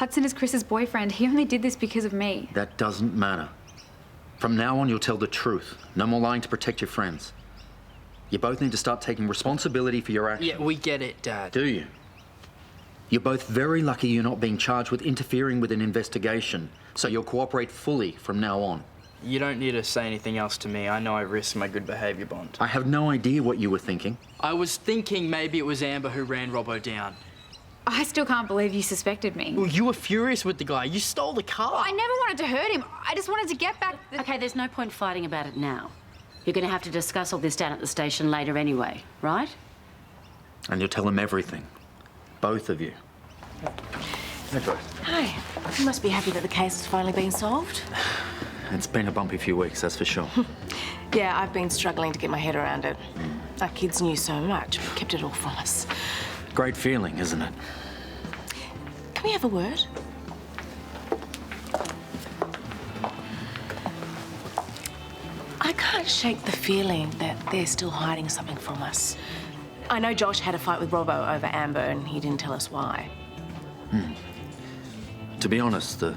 Hudson is Chris's boyfriend. He only did this because of me. That doesn't matter. From now on, you'll tell the truth. No more lying to protect your friends. You both need to start taking responsibility for your actions. Yeah, we get it, Dad. Do you? You're both very lucky you're not being charged with interfering with an investigation, so you'll cooperate fully from now on. You don't need to say anything else to me. I know I risked my good behaviour bond. I have no idea what you were thinking. I was thinking maybe it was Amber who ran Robbo down. I still can't believe you suspected me. Well, you were furious with the guy. You stole the car. I never wanted to hurt him. I just wanted to get back... Okay, there's no point fighting about it now. You're going to have to discuss all this down at the station later anyway, right? And you'll tell him everything. Both of you. Hey, Joyce. Hi. You must be happy that the case has finally been solved. It's been a bumpy few weeks, that's for sure. Yeah, I've been struggling to get my head around it. Our kids knew so much, but kept it all from us. Great feeling, isn't it? Can we have a word? I can't shake the feeling that they're still hiding something from us. I know Josh had a fight with Robbo over Amber and he didn't tell us why. To be honest, the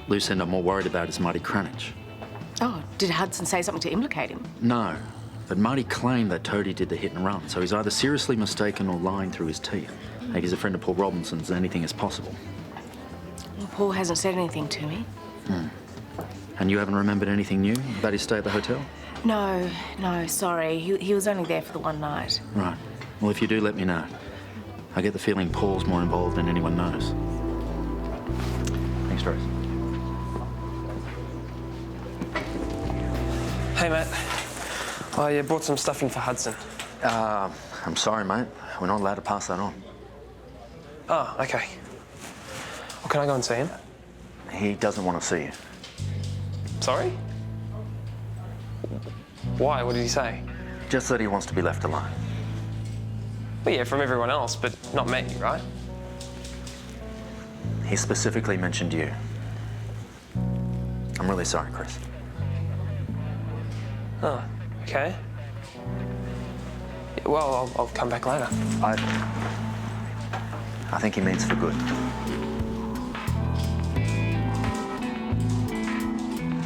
loose end I'm more worried about is Marty Cranich. Oh, did Hudson say something to implicate him? No, but Marty claimed that Toadie did the hit and run, so he's either seriously mistaken or lying through his teeth. Like he's a friend of Paul Robinson's, anything is possible. Well, Paul hasn't said anything to me. And you haven't remembered anything new about his stay at the hotel? No, sorry. He was only there for the one night. Right. Well, if you do, let me know. I get the feeling Paul's more involved than anyone knows. Thanks, Rose. Hey, mate. Oh, yeah, brought some stuff in for Hudson. I'm sorry, mate. We're not allowed to pass that on. Oh, OK. Well, can I go and see him? He doesn't want to see you. Sorry? Why? What did he say? Just that he wants to be left alone. Well, yeah, from everyone else, but not me, right? He specifically mentioned you. I'm really sorry, Chris. Oh, OK. Yeah, well, I'll come back later. I think he means for good.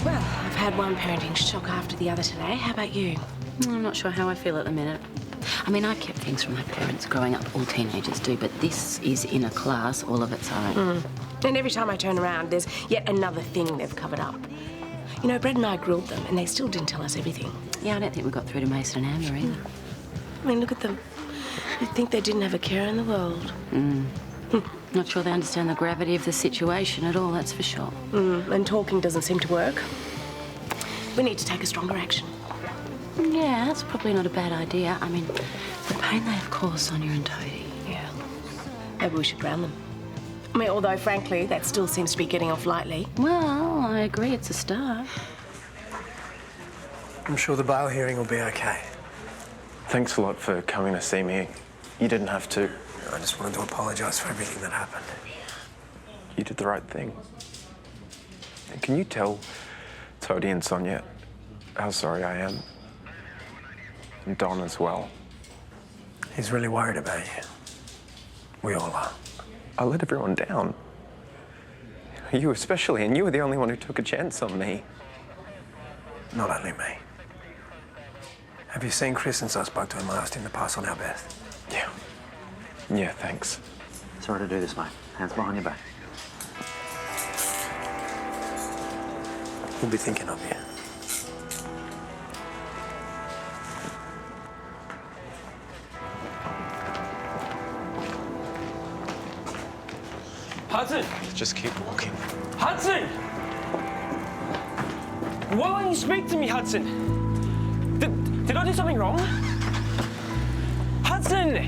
Well, I've had one parenting shock after the other today. How about you? I'm not sure how I feel at the minute. I mean, I've kept things from my parents growing up, all teenagers do, but this is in a class all of its own. And every time I turn around, there's yet another thing they've covered up. You know, Brett and I grilled them, and they still didn't tell us everything. Yeah, I don't think we got through to Mason and Amber either. I mean, look at them. You'd think they didn't have a care in the world. Not sure they understand the gravity of the situation at all, that's for sure. And talking doesn't seem to work. We need to take a stronger action. Yeah, that's probably not a bad idea. I mean, the pain they have caused Sonia and Toadie. Yeah. Maybe we should ground them. I mean, although, frankly, that still seems to be getting off lightly. Well, I agree, it's a start. I'm sure the bail hearing will be okay. Thanks a lot for coming to see me. You didn't have to. I just wanted to apologise for everything that happened. You did the right thing. And can you tell Toadie and Sonia how sorry I am? And Don as well. He's really worried about you. We all are. I let everyone down. You especially, and you were the only one who took a chance on me. Not only me. Have you seen Chris since I spoke to him last in the pass on our Beth? Yeah. Yeah, thanks. Sorry to do this, mate. Hands behind your back. We'll be thinking of you. Hudson! Just keep walking. Hudson! Why won't you speak to me, Hudson? Did I do something wrong? Hudson!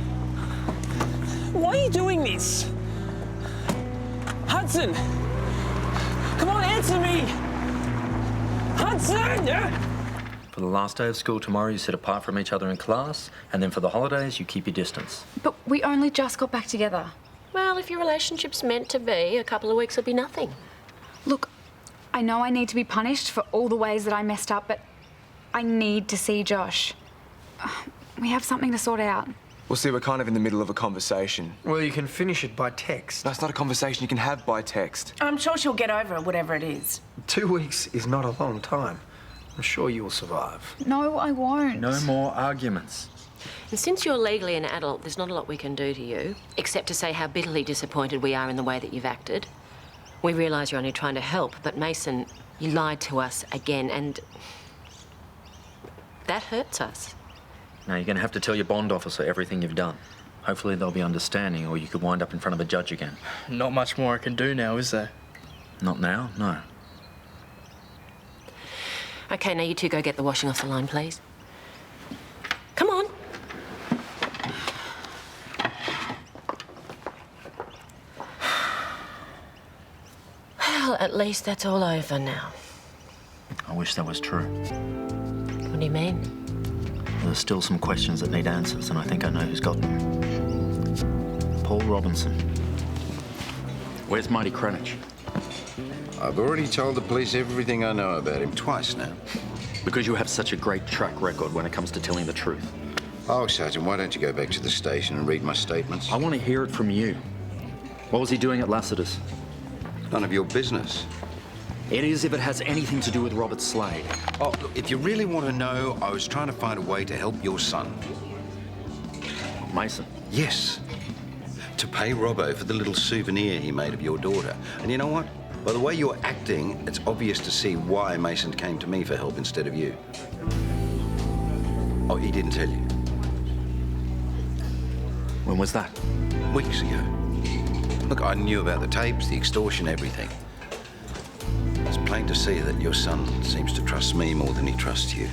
Why are you doing this? Hudson! Come on, answer me! Hudson! For the last day of school tomorrow, you sit apart from each other in class, and then for the holidays, you keep your distance. But we only just got back together. Well, if your relationship's meant to be, a couple of weeks will be nothing. Look, I know I need to be punished for all the ways that I messed up, but I need to see Josh. We have something to sort out. Well, see, we're kind of in the middle of a conversation. Well, you can finish it by text. That's not a conversation you can have by text. I'm sure she'll get over it, whatever it is. 2 weeks is not a long time. I'm sure you'll survive. No, I won't. No more arguments. And since you're legally an adult, there's not a lot we can do to you, except to say how bitterly disappointed we are in the way that you've acted. We realise you're only trying to help, but Mason, you lied to us again, and that hurts us. Now, you're going to have to tell your bond officer everything you've done. Hopefully they'll be understanding, or you could wind up in front of a judge again. Not much more I can do now, is there? Not now, no. OK, now you two go get the washing off the line, please. Come on. Well, at least that's all over now. I wish that was true. What do you mean? There's still some questions that need answers, and I think I know who's got them. Paul Robinson. Where's Mighty Cranich? I've already told the police everything I know about him twice now. Because you have such a great track record when it comes to telling the truth. Oh, Sergeant, why don't you go back to the station and read my statements? I want to hear it from you. What was he doing at Lassiter's? None of your business. It is if it has anything to do with Robert Slade. Oh, look, if you really want to know, I was trying to find a way to help your son. Mason. Yes. To pay Robbo for the little souvenir he made of your daughter. And you know what? By the way you're acting, it's obvious to see why Mason came to me for help instead of you. Oh, he didn't tell you. When was that? Weeks ago. Look, I knew about the tapes, the extortion, everything. It's plain to see that your son seems to trust me more than he trusts you.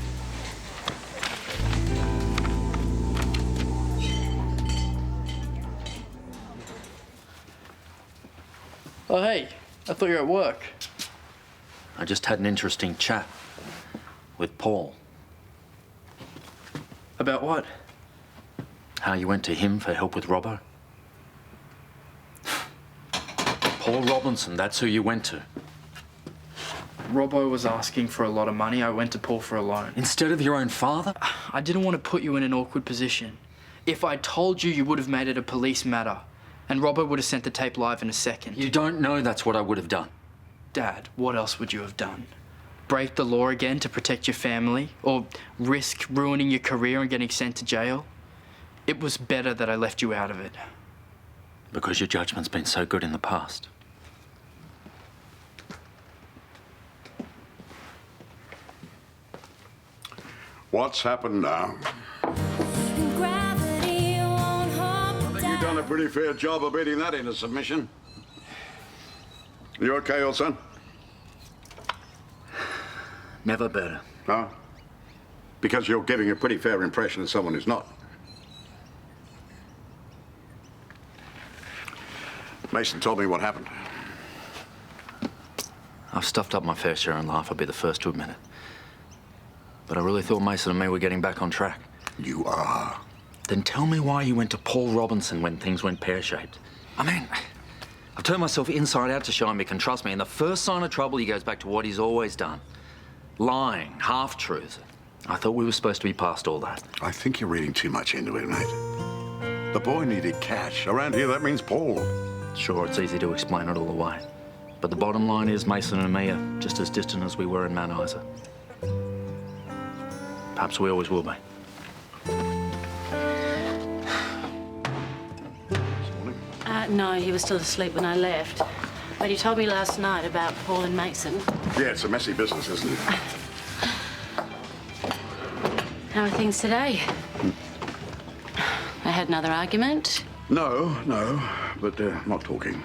Oh, hey. I thought you were at work. I just had an interesting chat with Paul. About what? How you went to him for help with Robbo. Paul Robinson, that's who you went to. Robbo was asking for a lot of money. I went to Paul for a loan. Instead of your own father? I didn't want to put you in an awkward position. If I told you, you would have made it a police matter. And Robbo would have sent the tape live in a second. You don't know that's what I would have done. Dad, what else would you have done? Break the law again to protect your family? Or risk ruining your career and getting sent to jail? It was better that I left you out of it. Because your judgment's been so good in the past. What's happened now? I think you've done a pretty fair job of beating that into submission. You okay, old son? Never better. No? Because you're giving a pretty fair impression of someone who's not. Mason told me what happened. I've stuffed up my fair share in life, I'll be the first to admit it. But I really thought Mason and me were getting back on track. You are. Then tell me why you went to Paul Robinson when things went pear-shaped. I mean, I've turned myself inside out to show him he can trust me, and the first sign of trouble, he goes back to what he's always done. Lying, half-truths. I thought we were supposed to be past all that. I think you're reading too much into it, mate. The boy needed cash. Around here, that means Paul. Sure, it's easy to explain it all away. But the bottom line is Mason and me are just as distant as we were in Mount Isa. Perhaps we always will be. No, he was still asleep when I left. But he told me last night about Paul and Mason. Yeah, it's a messy business, isn't it? How are things today? They had another argument? No, but not talking.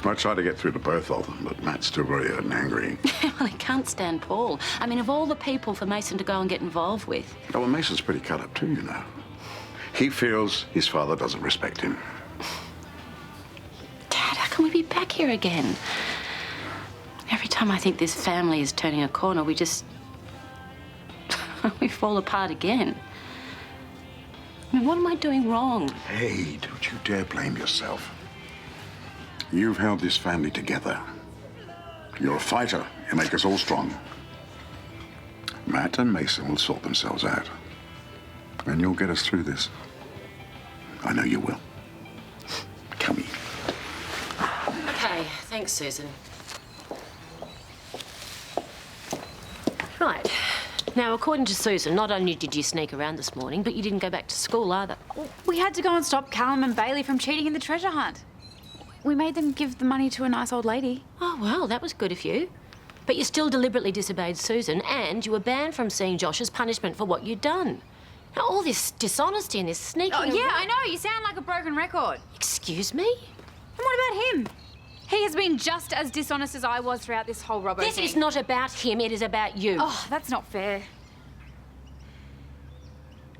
I tried to get through to both of them, but Matt's still very hurt and angry. Well, he can't stand Paul. I mean, of all the people for Mason to go and get involved with. Oh, well, Mason's pretty cut up too, you know. He feels his father doesn't respect him. Dad, how can we be back here again? Every time I think this family is turning a corner, we just... we fall apart again. I mean, what am I doing wrong? Hey, don't you dare blame yourself. You've held this family together. You're a fighter. You make us all strong. Matt and Mason will sort themselves out. And you'll get us through this. I know you will. Come here. Okay, thanks, Susan. Right. Now, according to Susan, not only did you sneak around this morning, but you didn't go back to school either. We had to go and stop Callum and Bailey from cheating in the treasure hunt. We made them give the money to a nice old lady. Oh, well, that was good of you. But you still deliberately disobeyed Susan, and you were banned from seeing Josh as punishment for what you'd done. Now, all this dishonesty and this sneaking... Oh, yeah, I know. You sound like a broken record. Excuse me? And what about him? He has been just as dishonest as I was throughout this whole Robbo This thing. is not about him, it is about you. Oh, that's not fair.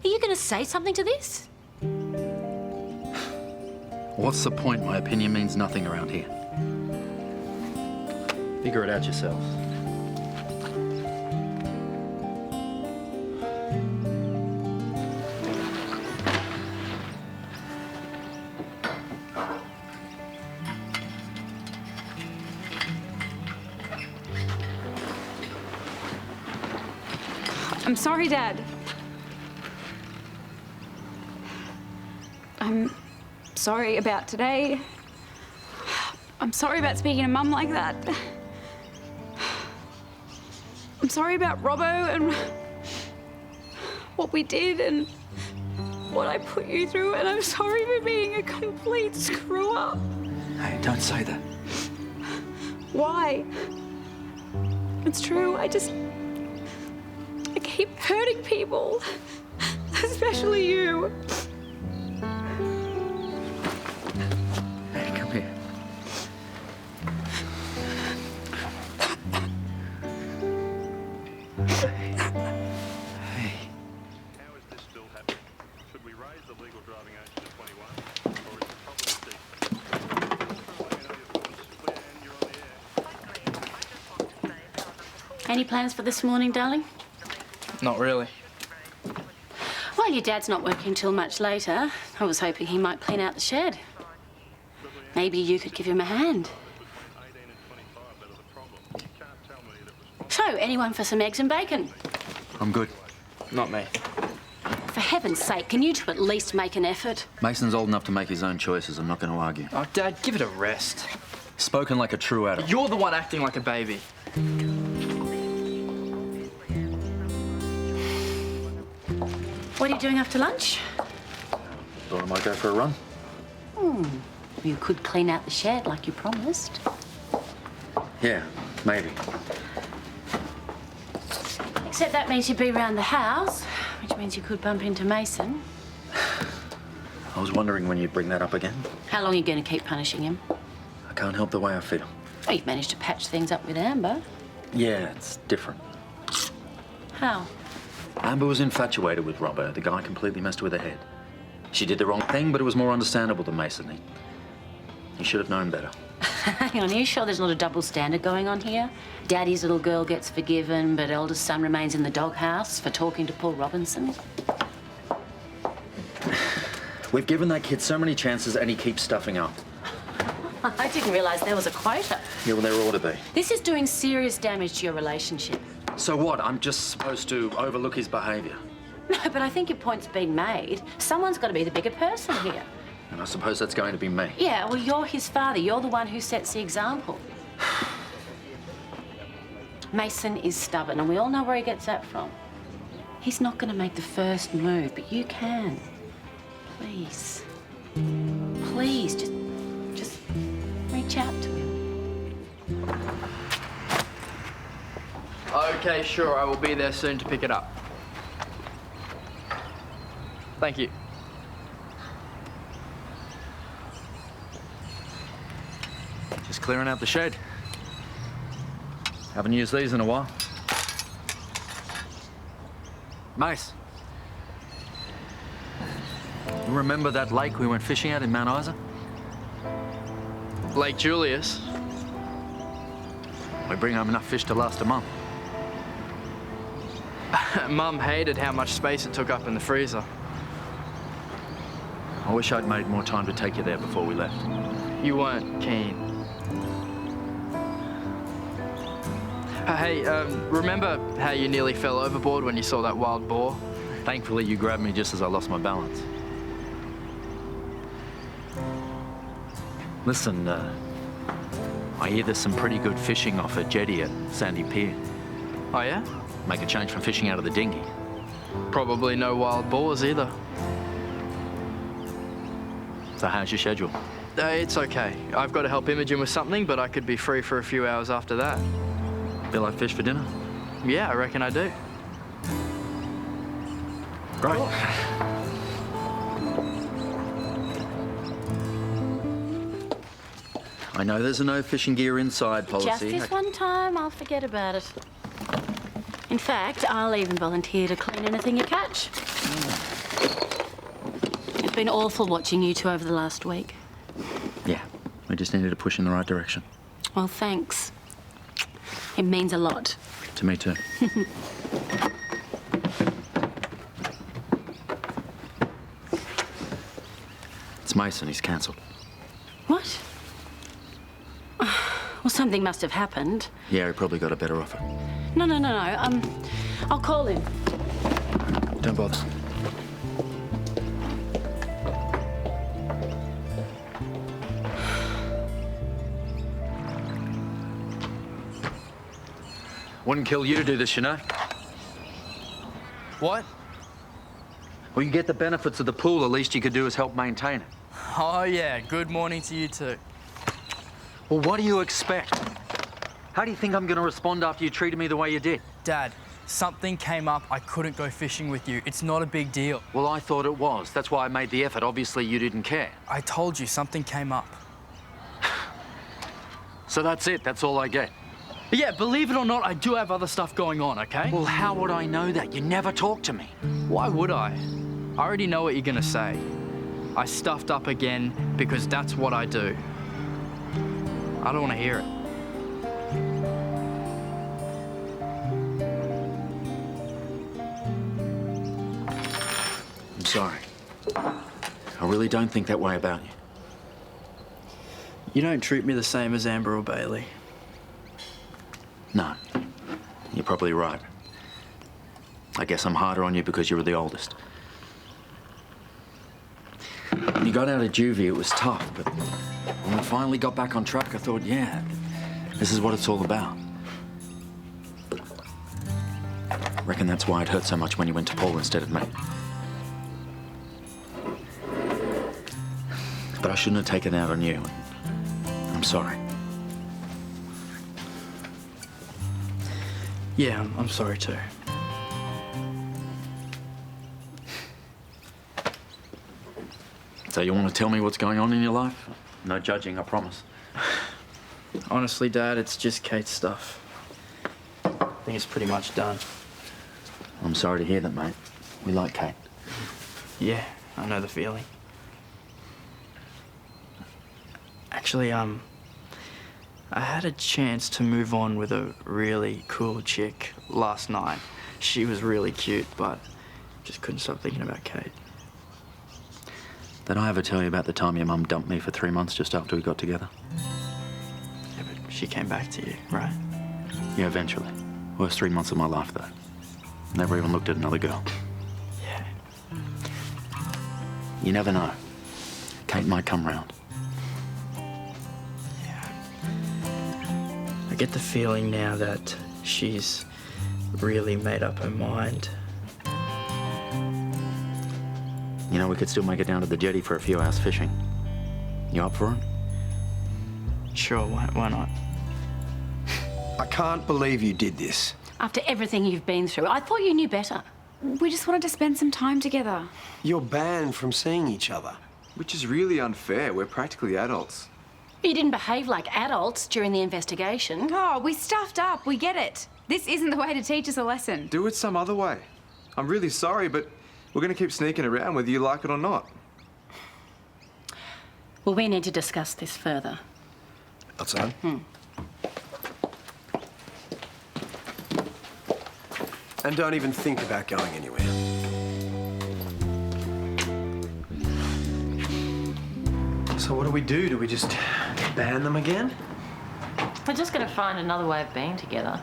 Are you going to say something to this? What's the point? My opinion means nothing around here. Figure it out yourselves. I'm sorry, Dad. I'm sorry about today. I'm sorry about speaking to Mum like that. I'm sorry about Robbo and what we did and what I put you through, and I'm sorry for being a complete screw-up. Hey, don't say that. Why? It's true, I keep hurting people, especially you. Hey, come here. Hey. How is this still happening? Should we raise the legal driving age to 21, or is it probably decent? Any plans for this morning, darling? Not really. Well, your dad's not working till much later. I was hoping he might clean out the shed. Maybe you could give him a hand. So, anyone for some eggs and bacon? I'm good. Not me. For heaven's sake, can you two at least make an effort? Mason's old enough to make his own choices. I'm not going to argue. Oh, Dad, give it a rest. Spoken like a true adult. You're the one acting like a baby. What are you doing after lunch? Thought I might go for a run. You could clean out the shed like you promised. Yeah, maybe. Except that means you'd be around the house, which means you could bump into Mason. I was wondering when you'd bring that up again. How long are you going to keep punishing him? I can't help the way I feel. Oh, you've managed to patch things up with Amber. Yeah, it's different. How? Amber was infatuated with Robbo. The guy completely messed with her head. She did the wrong thing, but it was more understandable than Mason. He should have known better. Hang on, are you sure there's not a double standard going on here? Daddy's little girl gets forgiven, but eldest son remains in the doghouse for talking to Paul Robinson? We've given that kid so many chances and he keeps stuffing up. I didn't realise there was a quota. Yeah, well, there ought to be. This is doing serious damage to your relationship. So what? I'm just supposed to overlook his behaviour? No, but I think your point's been made. Someone's got to be the bigger person here. And I suppose that's going to be me. Yeah, well, you're his father. You're the one who sets the example. Mason is stubborn, and we all know where he gets that from. He's not going to make the first move, but you can. Please. Please, just reach out to him. Okay, sure, I will be there soon to pick it up. Thank you. Just clearing out the shed. Haven't used these in a while. Mace. You remember that lake we went fishing at in Mount Isa? Lake Julius. We bring home enough fish to last a month. Mum hated how much space it took up in the freezer. I wish I'd made more time to take you there before we left. You weren't keen. Hey, remember how you nearly fell overboard when you saw that wild boar? Thankfully, you grabbed me just as I lost my balance. Listen, I hear there's some pretty good fishing off a jetty at Sandy Pier. Oh, yeah? Make a change from fishing out of the dinghy. Probably no wild boars either. So how's your schedule? It's okay. I've got to help Imogen with something, but I could be free for a few hours after that. Feel like fish for dinner? Yeah, I reckon I do. Great. I know there's a no fishing gear inside policy. Just this one time, I'll forget about it. In fact, I'll even volunteer to clean anything you catch. It's been awful watching you two over the last week. Yeah, we just needed to push in the right direction. Well, thanks. It means a lot. To me too. It's Mason, he's cancelled. What? Well, something must have happened. Yeah, he probably got a better offer. No. I'll call him. Don't bother. Wouldn't kill you to do this, you know? What? Well, you get the benefits of the pool, the least you could do is help maintain it. Oh, yeah. Good morning to you too. Well, what do you expect? How do you think I'm going to respond after you treated me the way you did? Dad, something came up. I couldn't go fishing with you. It's not a big deal. Well, I thought it was. That's why I made the effort. Obviously, you didn't care. I told you something came up. So that's it. That's all I get. Yeah, believe it or not, I do have other stuff going on, okay? Well, how would I know that? You never talk to me. Why would I? I already know what you're gonna say. I stuffed up again because that's what I do. I don't want to hear it. I'm sorry. I really don't think that way about you. You don't treat me the same as Amber or Bailey. No, you're probably right. I guess I'm harder on you because you were the oldest. When you got out of juvie, it was tough, but when we finally got back on track, I thought, yeah, this is what it's all about. Reckon that's why it hurt so much when you went to Paul instead of me. But I shouldn't have taken it out on you. I'm sorry. Yeah, I'm sorry too. So you want to tell me what's going on in your life? No judging, I promise. Honestly, Dad, it's just Kate's stuff. I think it's pretty much done. I'm sorry to hear that, mate. We like Kate. Yeah, I know the feeling. Actually, I had a chance to move on with a really cool chick last night. She was really cute, but just couldn't stop thinking about Kate. Did I ever tell you about the time your mum dumped me for 3 months just after we got together? Yeah, but she came back to you, right? Yeah, eventually. Worst 3 months of my life, though. Never even looked at another girl. Yeah. You never know. Kate might come round. Yeah. I get the feeling now that she's really made up her mind. You know, we could still make it down to the jetty for a few hours fishing. You up for it? Sure, why not? I can't believe you did this. After everything you've been through, I thought you knew better. We just wanted to spend some time together. You're banned from seeing each other. Which is really unfair. We're practically adults. You didn't behave like adults during the investigation. Oh, we stuffed up. We get it. This isn't the way to teach us a lesson. Do it some other way. I'm really sorry, but we're going to keep sneaking around whether you like it or not. Well, we need to discuss this further. Outside? And don't even think about going anywhere. So what do we do? Do we just ban them again? We're just going to find another way of being together.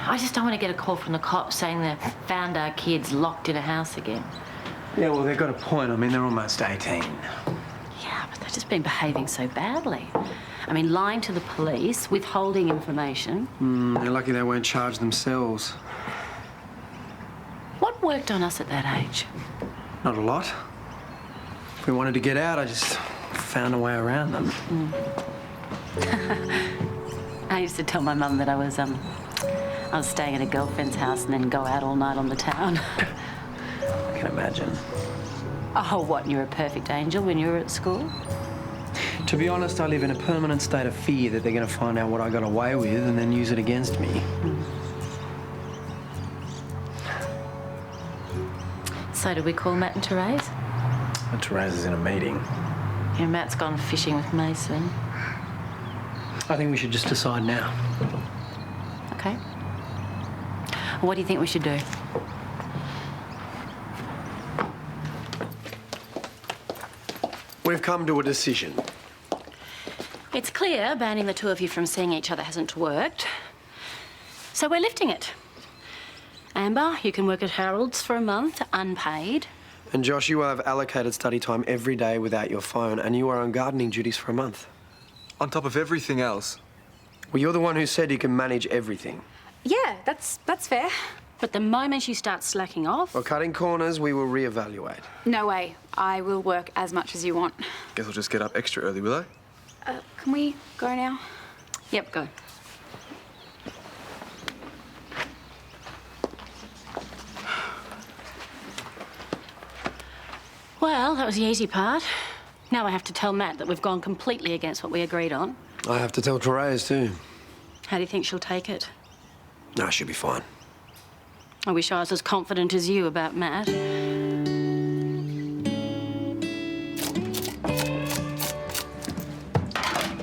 I just don't want to get a call from the cops saying they've found our kids locked in a house again. Yeah, well, they've got a point. I mean, they're almost 18. Yeah, but they've just been behaving so badly. I mean, lying to the police, withholding information. They're lucky they weren't charged themselves. What worked on us at that age? Not a lot. If we wanted to get out, I just found a way around them. I used to tell my mum that I was staying at a girlfriend's house and then go out all night on the town. I can imagine. Oh, what, you're a perfect angel when you were at school? To be honest, I live in a permanent state of fear that they're going to find out what I got away with and then use it against me. So do we call Matt and Therese? And Therese is in a meeting. Yeah, Matt's gone fishing with Mason. I think we should just decide now. Okay. What do you think we should do? We've come to a decision. It's clear banning the two of you from seeing each other hasn't worked. So we're lifting it. Amber, you can work at Harold's for a month, unpaid. And Josh, you will have allocated study time every day without your phone, and you are on gardening duties for a month. On top of everything else. Well, you're the one who said you can manage everything. Yeah, that's fair. But the moment you start slacking off... Well, cutting corners, we will reevaluate. No way. I will work as much as you want. Guess I'll just get up extra early, will I? Can we go now? Yep, go. Well, that was the easy part. Now I have to tell Matt that we've gone completely against what we agreed on. I have to tell Therese too. How do you think she'll take it? No, she'll be fine. I wish I was as confident as you about Matt.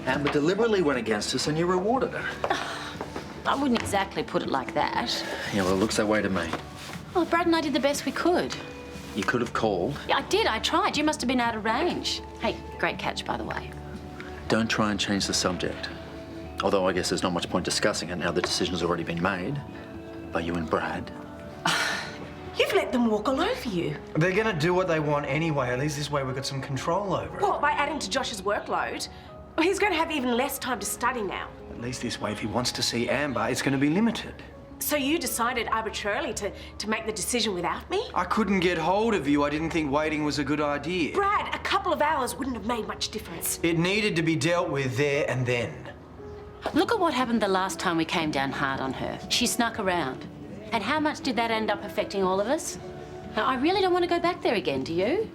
Amber deliberately went against us and you rewarded her. I wouldn't exactly put it like that. Yeah, well, it looks that way to me. Well, Brad and I did the best we could. You could have called. Yeah, I did. I tried. You must have been out of range. Hey, great catch, by the way. Don't try and change the subject. Although I guess there's not much point discussing it now the decision's already been made by you and Brad. You've let them walk all over you. They're going to do what they want anyway. At least this way we've got some control over it. What, by adding to Josh's workload? Well, he's going to have even less time to study now. At least this way, if he wants to see Amber, it's going to be limited. So you decided arbitrarily to make the decision without me? I couldn't get hold of you. I didn't think waiting was a good idea. Brad, a couple of hours wouldn't have made much difference. It needed to be dealt with there and then. Look at what happened the last time we came down hard on her. She snuck around. And how much did that end up affecting all of us? Now, I really don't want to go back there again, do you?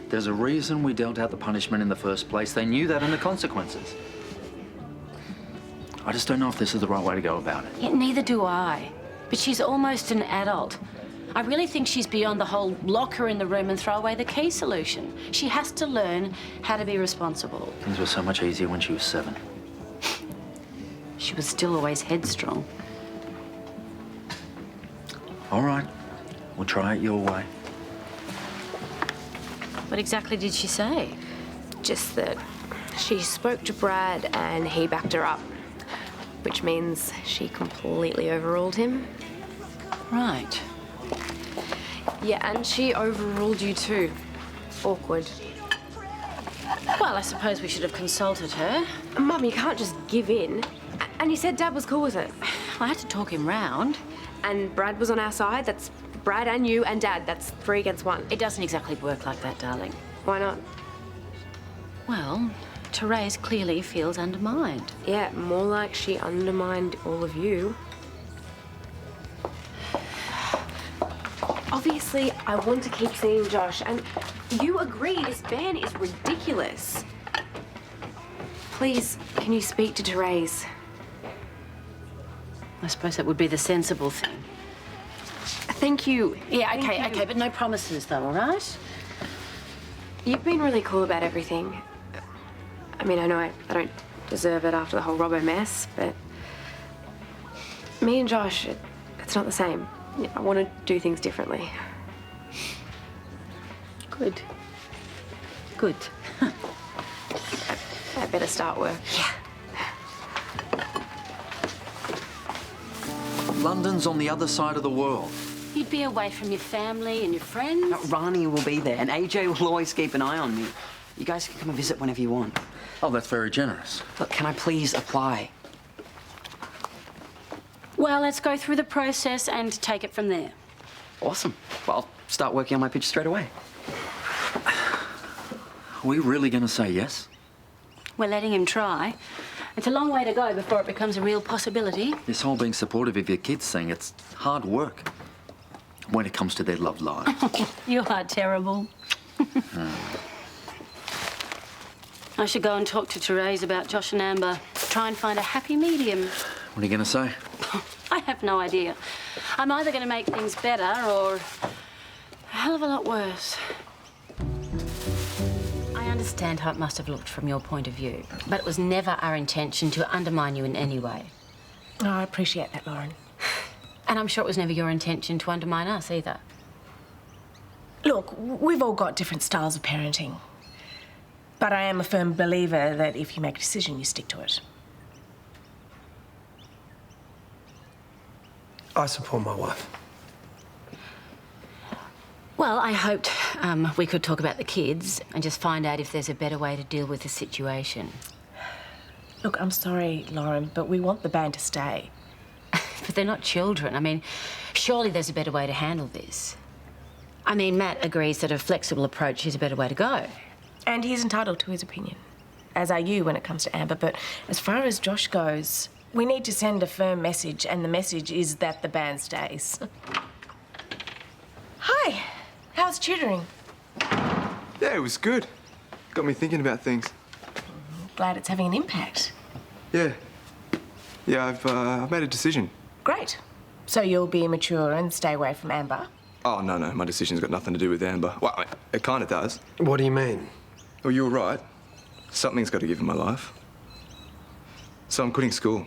There's a reason we dealt out the punishment in the first place. They knew that and the consequences. I just don't know if this is the right way to go about it. Yeah, neither do I. But she's almost an adult. I really think she's beyond the whole lock her in the room and throw away the key solution. She has to learn how to be responsible. Things were so much easier when she was 7. She was still always headstrong. All right, we'll try it your way. What exactly did she say? Just that she spoke to Brad and he backed her up, which means she completely overruled him. Right. Yeah, and she overruled you too. Awkward. Well, I suppose we should have consulted her. Mum, you can't just give in. And you said Dad was cool with it. I had to talk him round. And Brad was on our side. That's Brad and you and Dad. That's 3 against 1. It doesn't exactly work like that, darling. Why not? Well, Therese clearly feels undermined. Yeah, more like she undermined all of you. Obviously, I want to keep seeing Josh, and you agree this ban is ridiculous. Please, can you speak to Therese? I suppose that would be the sensible thing. Thank you. Yeah, Thank you. okay, but no promises though, all right? You've been really cool about everything. I mean, I know I don't deserve it after the whole Robbo mess, but me and Josh, it's not the same. I want to do things differently. Good. Good. I better start work. Yeah. London's on the other side of the world. You'd be away from your family and your friends. Ronnie will be there, and AJ will always keep an eye on me. You guys can come and visit whenever you want. Oh, that's very generous. Look, can I please apply? Well, let's go through the process and take it from there. Awesome. Well, I'll start working on my pitch straight away. Are we really going to say yes? We're letting him try. It's a long way to go before it becomes a real possibility. This whole being supportive of your kids thing, it's hard work when it comes to their love life. You are terrible. I should go and talk to Therese about Josh and Amber. Try and find a happy medium. What are you going to say? I have no idea. I'm either going to make things better or a hell of a lot worse. I understand how it must have looked from your point of view, but it was never our intention to undermine you in any way. Oh, I appreciate that, Lauren. And I'm sure it was never your intention to undermine us either. Look, we've all got different styles of parenting. But I am a firm believer that if you make a decision, you stick to it. I support my wife. Well, I hoped we could talk about the kids and just find out if there's a better way to deal with the situation. Look, I'm sorry, Lauren, but we want the band to stay. But they're not children. I mean, surely there's a better way to handle this. I mean, Matt agrees that a flexible approach is a better way to go. And he's entitled to his opinion, as are you when it comes to Amber. But as far as Josh goes, we need to send a firm message, and the message is that the band stays. Hi, how's tutoring? Yeah, it was good. Got me thinking about things. Glad it's having an impact. Yeah. Yeah, I've made a decision. Great. So you'll be mature and stay away from Amber? Oh, no, my decision's got nothing to do with Amber. Well, I mean, it kind of does. What do you mean? Well, you were right. Something's got to give in my life. So I'm quitting school.